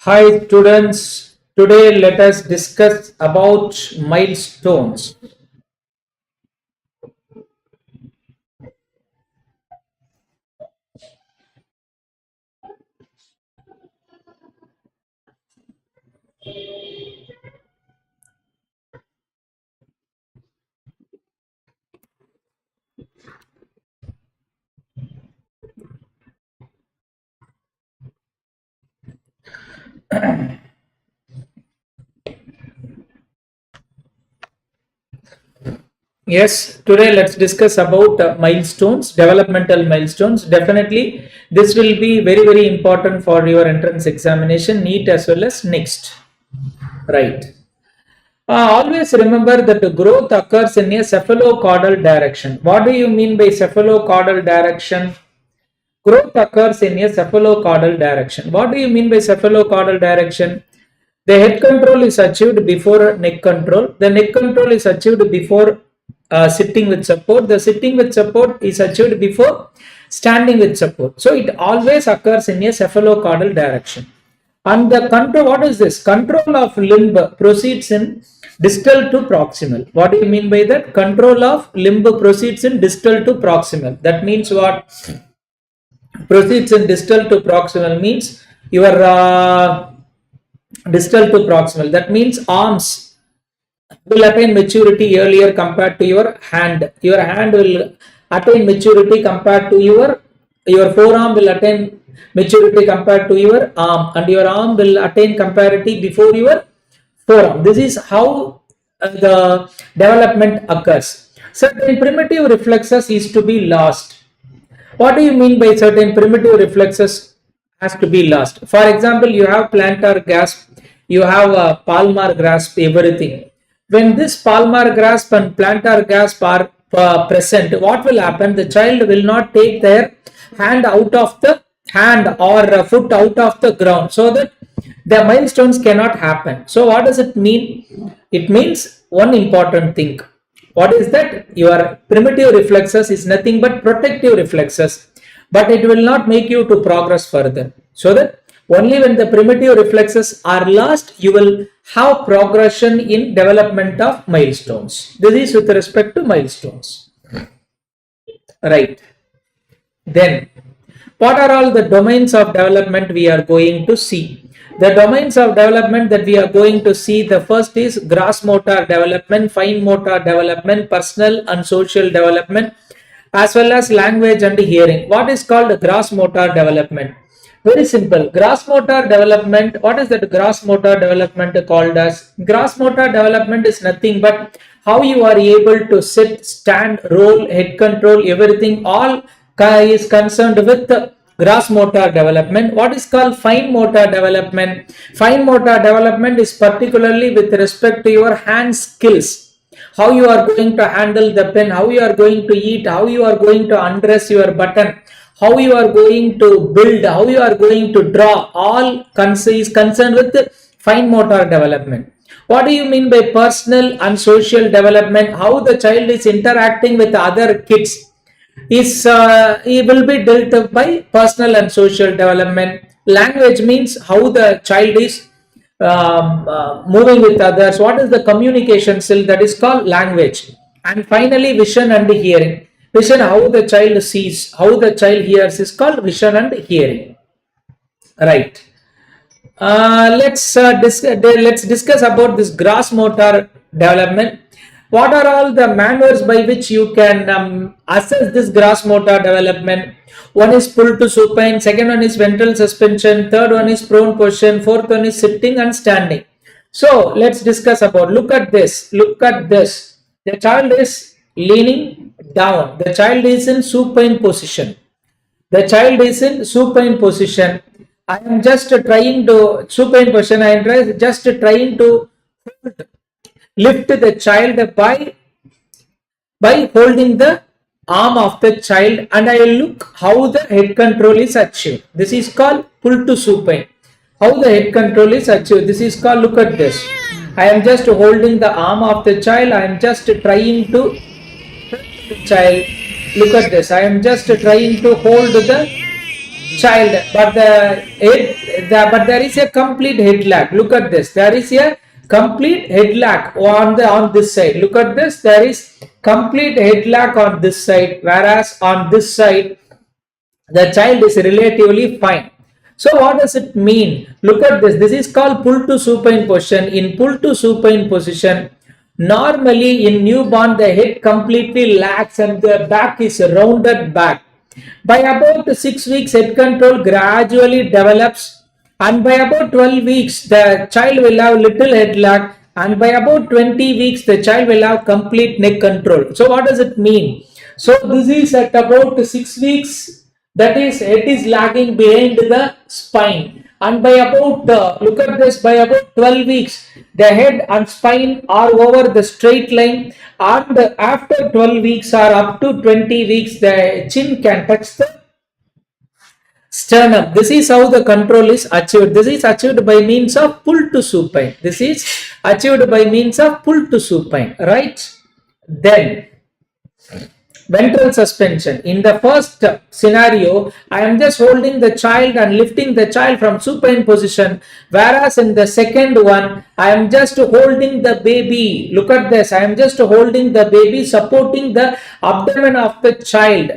Hi students, today let us discuss about milestones. Yes, today let's discuss about milestones, developmental milestones. Definitely, this will be very important for your entrance examination, NEET as well as next. Right. Always remember that the growth occurs in a cephalocaudal direction. What do you mean by cephalocaudal direction? Growth occurs in a cephalocaudal direction. What do you mean by cephalocaudal direction? The head control is achieved before neck control. The neck control is achieved before sitting with support. The sitting with support is achieved before standing with support. So it always occurs in a cephalocaudal direction. And the control, what is this? Control of limb proceeds in distal to proximal. What do you mean by that? Control of limb proceeds in distal to proximal. That means what? Proceeds in distal to proximal means your distal to proximal. That means arms will attain maturity earlier compared to your hand. Your hand will attain maturity compared to your forearm will attain maturity compared to your arm, and your arm will attain comparatively before your forearm. This is how the development occurs. Certain primitive reflexes is to be lost. What do you mean by certain primitive reflexes has to be lost? For example, you have plantar grasp, you have a palmar grasp, everything. When this palmar grasp and plantar grasp are present, what will happen? The child will not take their hand out of the hand or foot out of the ground, so that the milestones cannot happen. So what does it mean? It means one important thing. What is that? Your primitive reflexes is nothing but protective reflexes, but it will not make you to progress further. So that only when the primitive reflexes are lost, you will have progression in development of milestones. This is with respect to milestones. Right. Then, what are all the domains of development we are going to see? The domains of development that we are going to see, the first is gross motor development, fine motor development, personal and social development, as well as language and hearing. What is called gross motor development? Very simple. Gross motor development, what is that gross motor development called as? Gross motor development is nothing but how you are able to sit, stand, roll, head control, everything, all is concerned with the gross motor development. What is called fine motor development? Fine motor development is particularly with respect to your hand skills. How you are going to handle the pen, how you are going to eat, how you are going to undress your button, how you are going to build, how you are going to draw, all is concerned with the fine motor development. What do you mean by personal and social development? How the child is interacting with other kids is it will be dealt by personal and social development. Language means how the child is moving with others. What is the communication skill? That is called language. And finally, vision and hearing. Vision, how the child sees, how the child hears, is called vision and hearing. Right. Let's discuss about this gross motor development. What are all the manners by which you can assess this gross motor development? One is pull to supine, second one is ventral suspension, third one is prone position, fourth one is sitting and standing. So let's discuss about, look at this, the child is leaning down, the child is in supine position, I am just trying to supine position, I am just trying to lift the child by holding the arm of the child, and I will look how the head control is achieved. This is called pull to supine. How the head control is achieved. This is called, look at this. I am just holding the arm of the child. I am just trying to hold the child. Look at this. I am just trying to hold the child, but but there is a complete head lag. Look at this. There is a complete head lag on this side. Look at this. There is complete head lag on this side, whereas on this side the child is relatively fine. So what does it mean? Look at this. This is called pull to supine position. In pull to supine position, normally in newborn the head completely lags and the back is rounded back. By about 6 weeks, head control gradually develops, and by about 12 weeks the child will have little head lag, and by about 20 weeks the child will have complete neck control. So what does it mean? So this is at about 6 weeks, that is head is lagging behind the spine, and by about look at this, by about 12 weeks the head and spine are over the straight line, and after 12 weeks or up to 20 weeks the chin can touch the sternum. This is how the control is achieved. This is achieved by means of pull to supine. This is achieved by means of pull to supine, right? Then ventral suspension. In the first scenario, I am just holding the child and lifting the child from supine position, whereas in the second one, I am just holding the baby. Look at this. I am just holding the baby, supporting the abdomen of the child,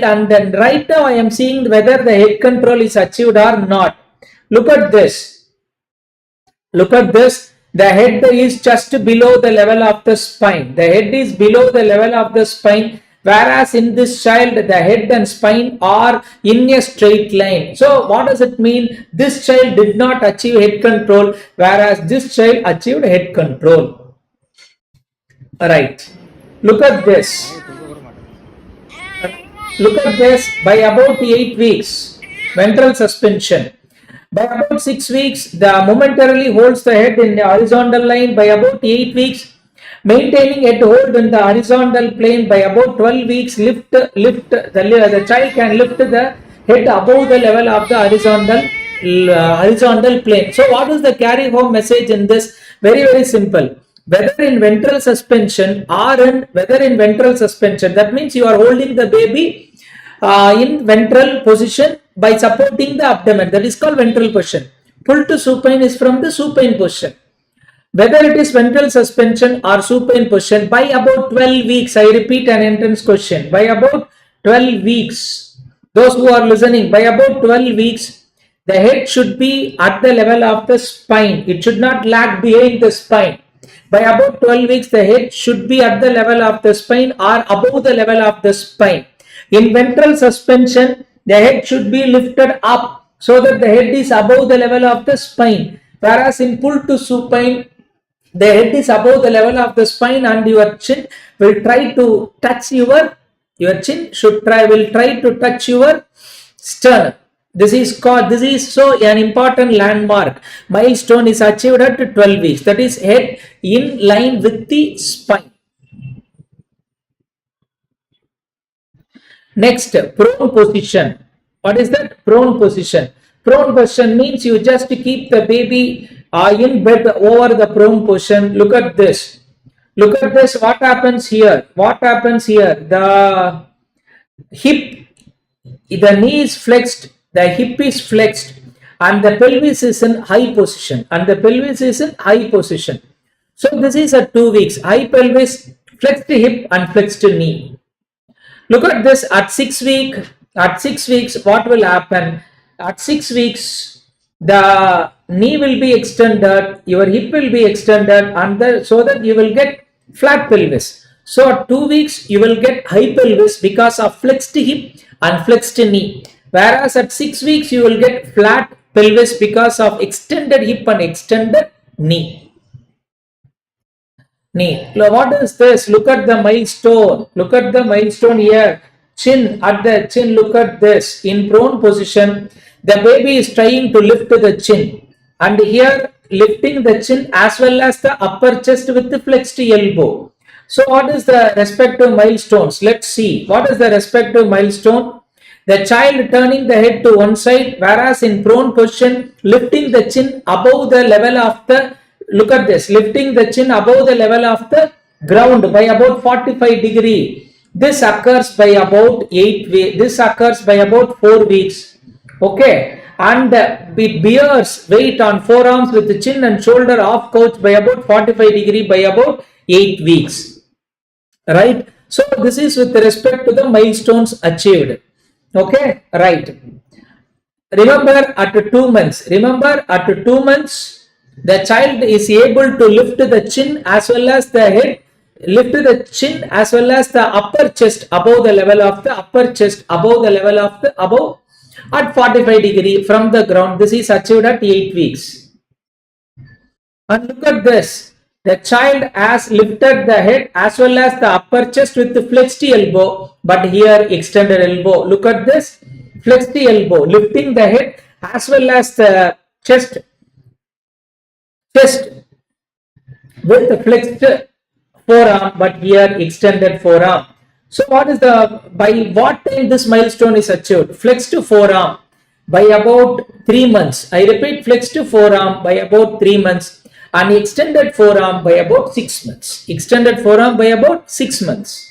and then right now I am seeing whether the head control is achieved or not. Look at this. Look at this. The head is just below the level of the spine. The head is below the level of the spine, whereas in this child, the head and spine are in a straight line. So what does it mean? This child did not achieve head control, whereas this child achieved head control. Alright. Look at this. Look at this. By about 8 weeks, ventral suspension. By about 6 weeks, the momentarily holds the head in the horizontal line. By about 8 weeks, maintaining head hold in the horizontal plane. By about 12 weeks, the child can lift the head above the level of the horizontal plane. So what is the carry home message in this? Very, very simple. Whether in ventral suspension, that means you are holding the baby in ventral position by supporting the abdomen. That is called ventral position. Pull to supine is from the supine position. Whether it is ventral suspension or supine position, by about 12 weeks, I repeat an entrance question, by about 12 weeks, those who are listening, by about 12 weeks, the head should be at the level of the spine. It should not lag behind the spine. By about 12 weeks, the head should be at the level of the spine or above the level of the spine. In ventral suspension, the head should be lifted up so that the head is above the level of the spine. Whereas in pull to supine, the head is above the level of the spine and your chin will try to touch your sternum. This is so an important landmark. Milestone is achieved at 12 weeks. That is head in line with the spine. Next, prone position. What is that? Prone position. Prone position means you just keep the baby in bed over the prone position. Look at this. Look at this. What happens here? The hip, the knee is flexed, the hip is flexed, and the pelvis is in high position. So this is at 2 weeks. High pelvis, flexed hip, and flexed knee. Look at this at 6 weeks. What will happen? At 6 weeks, the knee will be extended, your hip will be extended, and so that you will get flat pelvis. So at 2 weeks, you will get high pelvis because of flexed hip and flexed knee. Whereas at 6 weeks, you will get flat pelvis because of extended hip and extended knee. What is this? Look at the milestone. Look at the milestone here. Chin, at the chin, look at this. In prone position, the baby is trying to lift the chin. And here, lifting the chin as well as the upper chest with the flexed elbow. So what is the respective milestones? Let's see. What is the respective milestone? The child turning the head to one side, whereas in prone position, lifting the chin above the level of the, look at this, lifting the chin above the level of the ground by about 45 degrees. This occurs by about 8 weeks. This occurs by about 4 weeks. Okay, and it bears weight on forearms with the chin and shoulder off couch by about 45 degree by about 8 weeks. Right. So this is with respect to the milestones achieved. Okay, right. Remember at 2 months. Remember at 2 months, the child is able to lift the chin as well as the head, lift the chin as well as the upper chest above the level of the upper chest, above the level of the above at 45 degree from the ground. This is achieved at 8 weeks. And look at this. The child has lifted the head as well as the upper chest with the flexed elbow, but here extended elbow. Look at this. Flexed elbow, lifting the head as well as the chest with the flexed forearm, but here extended forearm. So what is by what time this milestone is achieved? Flexed forearm by about 3 months. I repeat, flexed forearm by about 3 months and extended forearm by about 6 months. Extended forearm by about 6 months.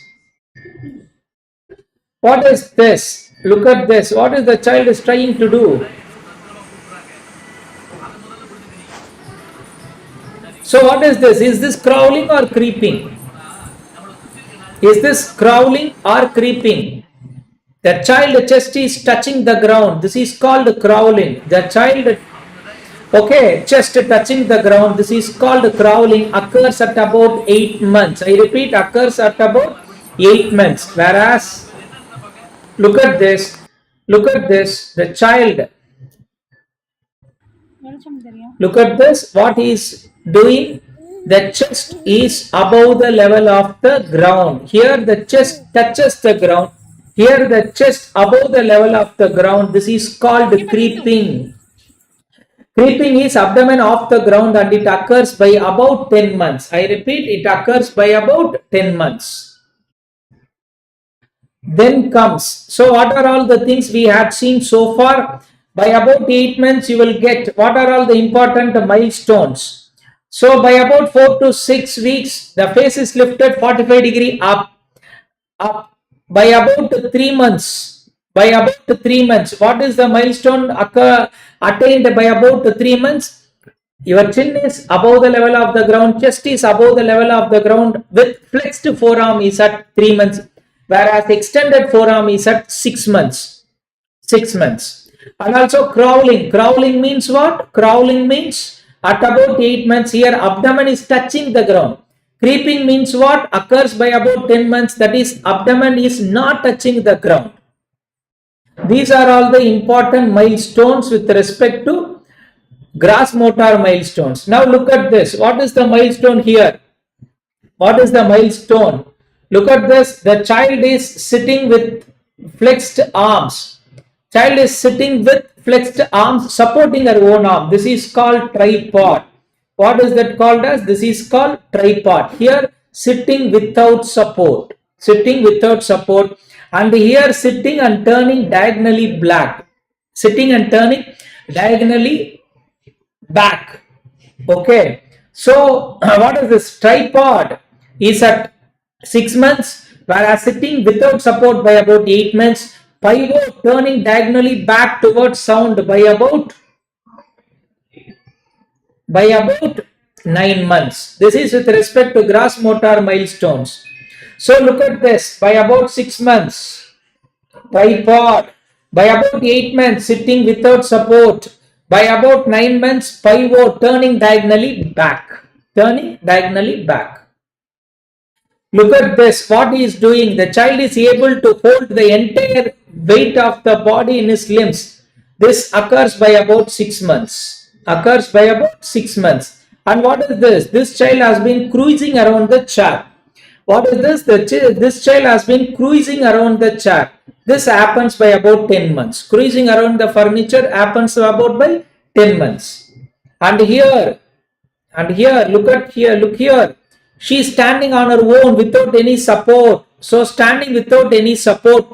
What is this? Look at this. What is the child is trying to do? So what is this? Is this crawling or creeping? Is this crawling or creeping? The child chest is touching the ground. This is called crawling. The child, okay, chest touching the ground. This is called crawling. Occurs at about 8 months. I repeat, occurs at about 8 months. Whereas, look at this. Look at this. The child. Look at this. What he is doing? The chest is above the level of the ground. Here the chest touches the ground. Here the chest above the level of the ground. This is called creeping. Creeping is abdomen off the ground and it occurs by about 10 months. I repeat, it occurs by about 10 months. Then comes, so what are all the things we had seen so far? By about 8 months you will get what are all the important milestones. So by about 4 to 6 weeks, the face is lifted 45 degree up. By about 3 months, what is the milestone attained by about 3 months? Your chin is above the level of the ground, chest is above the level of the ground with flexed forearm is at 3 months, whereas extended forearm is at 6 months. 6 months. And also crawling. Crawling means what? Crawling means at about 8 months, here abdomen is touching the ground. Creeping means what? Occurs by about 10 months, that is abdomen is not touching the ground. These are all the important milestones with respect to gross motor milestones. Now look at this. What is the milestone here? What is the milestone? Look at this. The child is sitting with flexed arms. Child is sitting with flexed arms supporting her own arm. This is called tripod. What is that called as? This is called tripod. Here sitting without support. Sitting without support. And here sitting and turning diagonally back. Sitting and turning diagonally back. Okay. So what is this? Tripod is at 6 months, whereas sitting without support by about 8 months. Pivot turning diagonally back towards sound by about 9 months. This is with respect to gross motor milestones. So look at this. By about 6 months, tripod. By about 8 months, sitting without support. By about 9 months, pivot turning diagonally back. Turning diagonally back. Look at this. What he is doing. The child is able to hold the entire weight of the body in his limbs. This occurs by about 6 months. Occurs by about 6 months. And what is this? This child has been cruising around the chair. What is this? This child has been cruising around the chair. This happens by about 10 months. Cruising around the furniture happens about by 10 months. And here, look here. She is standing on her own without any support. So standing without any support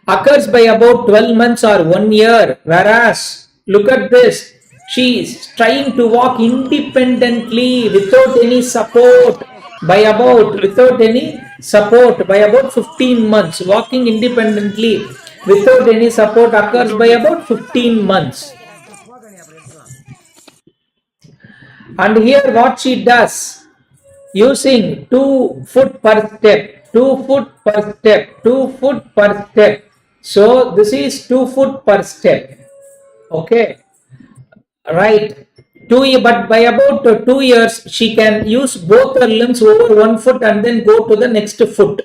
occurs by about 12 months or 1 year. Whereas, look at this. She is trying to walk independently without any support without any support by about 15 months. Walking independently without any support occurs by about 15 months. And here what she does, using 2 foot per step, 2 foot per step, 2 foot per step. So this is 2 foot per step. Okay, right. But by about 2 years, she can use both her limbs over 1 foot and then go to the next foot.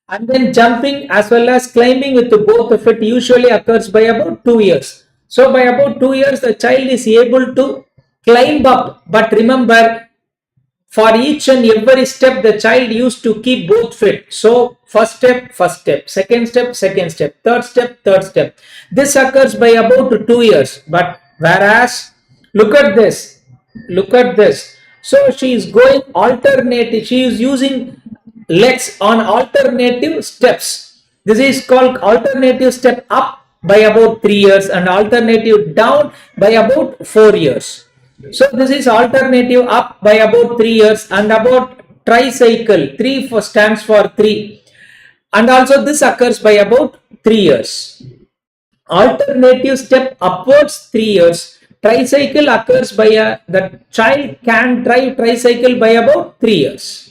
And then jumping as well as climbing with both feet usually occurs by about 2 years. So by about 2 years, the child is able to climb up. But remember, for each and every step, the child used to keep both feet. So first step, second step, third step. This occurs by about 2 years. But whereas, look at this. So she is going alternative. She is using legs on alternative steps. This is called alternative step up by about 3 years and alternative down by about 4 years. So this is alternative up by about 3 years and about tricycle. 3 stands for 3. And also this occurs by about 3 years. Alternative step upwards 3 years. Tricycle occurs by the child can drive tricycle by about 3 years.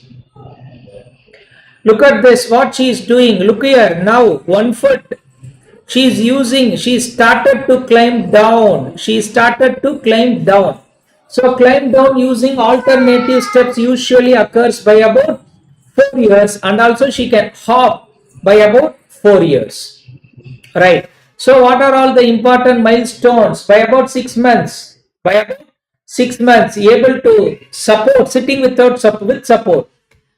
Look at this, what she is doing. Look here, now 1 foot she is using. She started to climb down. So climb down using alternative steps usually occurs by about 4 years, and also she can hop by about 4 years. Right. So what are all the important milestones? By about 6 months. Able to support, sitting with support.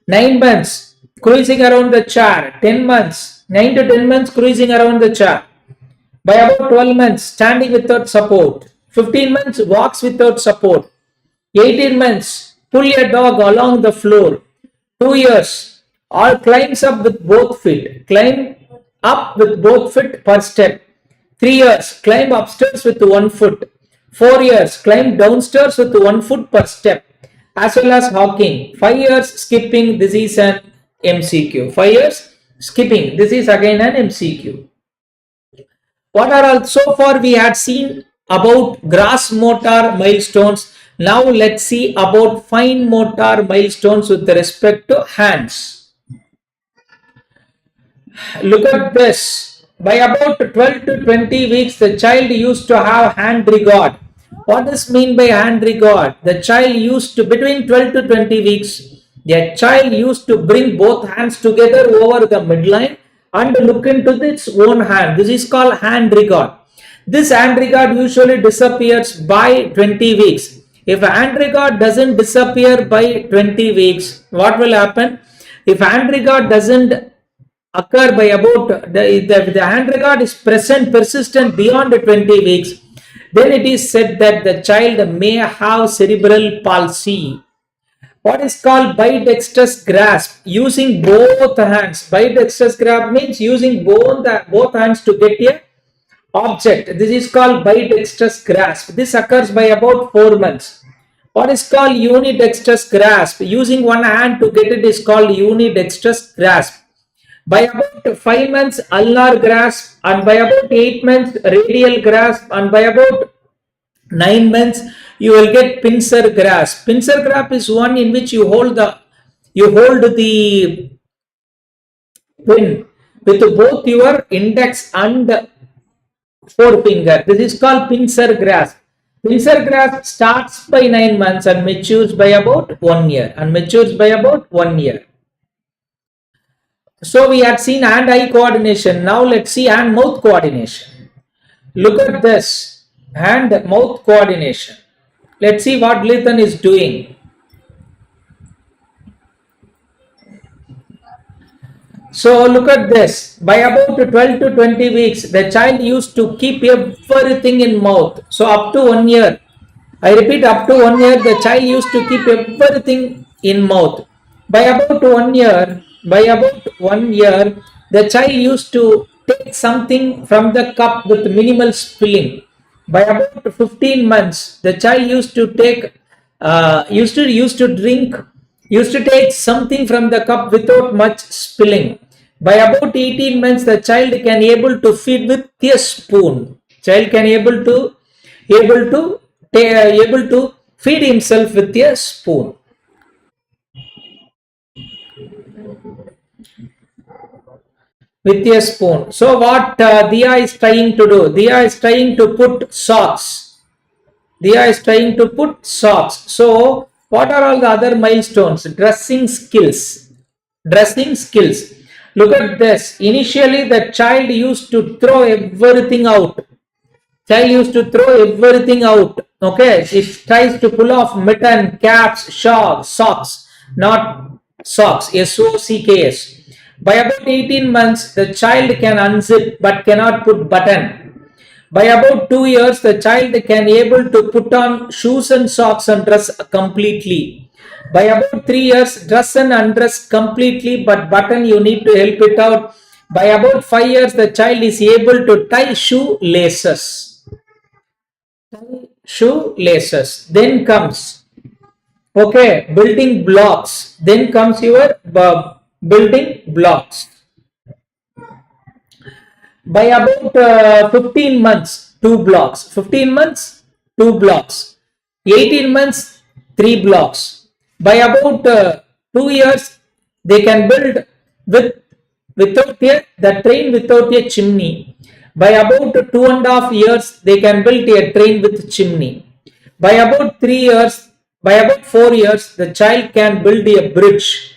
9 months, cruising around the chair. 10 months, 9 to 10 months cruising around the chair. By about 12 months, standing without support. 15 months, walks without support. 18 months, pull a dog along the floor. 2 years, all climbs up with both feet. Climb up with both feet per step. 3 years, climb upstairs with 1 foot. 4 years, climb downstairs with 1 foot per step, as well as walking. 5 years, skipping. This is an MCQ. 5 years, skipping. This is again an MCQ. What are all? So far we had seen about gross motor milestones. Now let's see about fine motor milestones with respect to hands. Look at this. By about 12 to 20 weeks, the child used to have hand regard. What does mean by hand regard? The child used to, between 12 to 20 weeks, the child used to bring both hands together over the midline and look into its own hand. This is called hand regard. This hand regard usually disappears by 20 weeks. If hand regard doesn't disappear by 20 weeks, what will happen? If hand regard doesn't occur by about, the hand regard is persistent beyond 20 weeks, then it is said that the child may have cerebral palsy. What is called bidextrous grasp? Using both hands. Bidextrous grasp means using both hands to get a object. This is called bidextrous grasp. This occurs by about 4 months. What is called unidextrous grasp? Using one hand to get it is called unidextrous grasp. By about 5 months, ulnar grasp, and by about 8 months, radial grasp, and by about 9 months, you will get pincer grasp. Pincer grasp is one in which you hold the pin with both your index and forefinger. This is called pincer grasp. Pincer grasp starts by 9 months and matures by about 1 year. So we had seen hand-eye coordination. Now let's see hand-mouth coordination. Look at this, hand-mouth coordination. Let's see what Lithan is doing. So look at this. By about 12 to 20 weeks, the child used to keep everything in mouth. So up to 1 year, I repeat, up to 1 year, the child used to keep everything in mouth. By about 1 year, the child used to take something from the cup with minimal spilling. By about 15 months, the child used to take, used to drink Used to take something from the cup without much spilling. By about 18 months, the child can able to feed with a spoon. Child can able to feed himself with a spoon. With a spoon. So what Diya is trying to do? Diya is trying to put socks. Diya is trying to put socks. So what are all the other milestones? Dressing skills. Dressing skills. Look at this. Initially, the child used to throw everything out. Child used to throw everything out. Okay, it tries to pull off mitten, caps, socks, not socks. SOCKS. By about 18 months, the child can unzip but cannot put button. By about 2 years, the child can able to put on shoes and socks and dress completely. By about 3 years, dress and undress completely, but button you need to help it out. By about 5 years, the child is able to tie shoelaces. Shoelaces. Then comes, okay, building blocks. Then comes your building blocks. By about 15 months, 2 blocks. 15 months, 2 blocks. 18 months, 3 blocks. By about 2 years, they can build without the train without a chimney. By about 2.5 years, they can build a train with chimney. By about 3 years, by about 4 years, the child can build a bridge.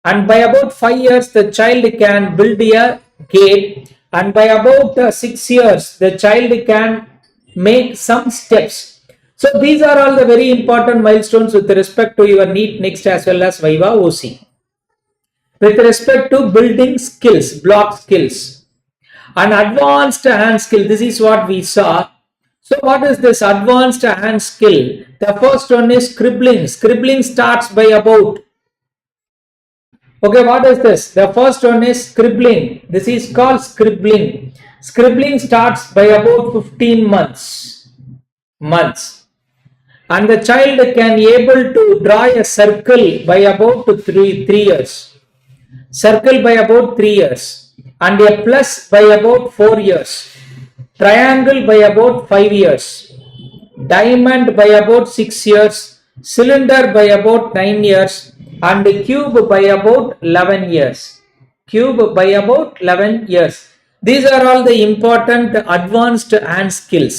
And by about 5 years, the child can build a gate. And by about 6 years, the child can make some steps. So these are all the very important milestones with respect to your NEET next as well as Viva OC. With respect to building skills, block skills, and advanced hand skill, this is what we saw. So what is this advanced hand skill? The first one is scribbling. Scribbling starts by about, okay, what is this? The first one is scribbling. This is called scribbling. Scribbling starts by about 15 months. And the child can able to draw a circle by about 3 years. Circle by about 3 years. And a plus by about 4 years. Triangle by about 5 years. Diamond by about 6 years. Cylinder by about 9 years. And cube by about 11 years. Cube by about 11 years. These are all the important advanced hand skills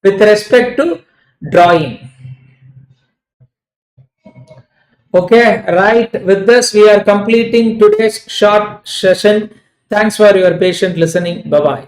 with respect to drawing. Okay, right. With this, we are completing today's short session. Thanks for your patient listening. Bye-bye.